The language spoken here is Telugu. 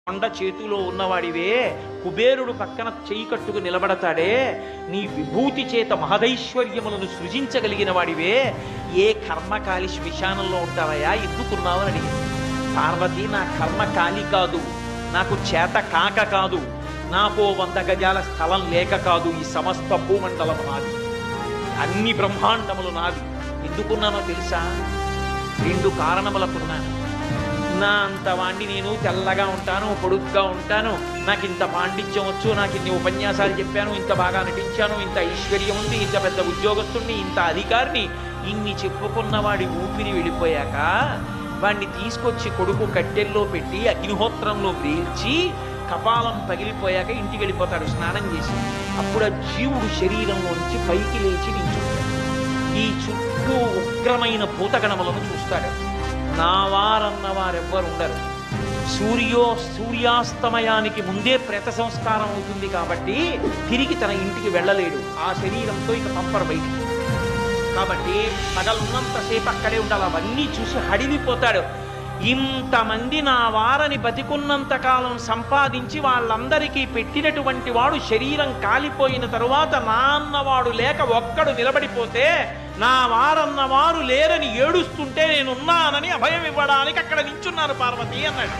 కొండ చేతిలో ఉన్నవాడివే, కుబేరుడు పక్కన చెయ్యి కట్టుకు నిలబడతాడే, నీ విభూతి చేత మహదైశ్వర్యములను సృజించగలిగిన వాడివే, ఏ కర్మకాలి శ్మశానంలో ఉంటావయా, ఎందుకున్నావని అడిగింది. పార్వతి, నా కర్మ కాలి కాదు, నాకు చేత కాక కాదు, నాకు 100 గజాల స్థలం లేక కాదు, ఈ సమస్త భూమండలం నాది, అన్ని బ్రహ్మాండములు నాది. ఎందుకున్నానో తెలుసా? 2 కారణములకున్నాను. నా అంత వాణ్ణి నేను, తెల్లగా ఉంటాను, పొడుగ్గా ఉంటాను, నాకు ఇంత పాండిత్యం వచ్చు, నాకు ఇన్ని ఉపన్యాసాలు చెప్పాను, ఇంత బాగా నటించాను, ఇంత ఐశ్వర్యం ఉంది, ఇంత పెద్ద ఉద్యోగస్తుడిని, ఇంత అధికారిని, ఇన్ని చెప్పుకున్నవాడి ఊపిరి వెళ్ళిపోయాక వాణ్ణి తీసుకొచ్చి కొడుకు కట్టెల్లో పెట్టి అగ్నిహోత్రంలో వేల్చి కపాలం పగిలిపోయాక ఇంటికి వెళ్ళిపోతాడు స్నానం చేసి. అప్పుడు ఆ జీవుడు శరీరంలోంచి పైకి లేచి నించుంటాడు. ఈ చుట్టూ ఉగ్రమైన భూతగణములను చూస్తాడు. నా వారన్న వారెవ్వరు ఉండరు. సూర్యాస్తమయానికి ముందే ప్రేత సంస్కారం అవుతుంది కాబట్టి తిరిగి తన ఇంటికి వెళ్ళలేడు. ఆ శరీరంతో ఇక పంపరు బయటికి. కాబట్టి పగలున్నంతసేపు అక్కడే ఉండాలి. అవన్నీ చూసి హడిలిపోతాడు. ఇంతమంది నా వారని బతికున్నంత కాలం సంపాదించి వాళ్ళందరికీ పెట్టినటువంటి వాడు శరీరం కాలిపోయిన తరువాత నా అన్నవాడు లేక ఒక్కడు నిలబడిపోతే, నా వారన్నవారు లేరని ఏడుస్తుంటే నేనున్నానని అభయం ఇవ్వడానికి అక్కడ నించున్నాను పార్వతి అన్నాడు.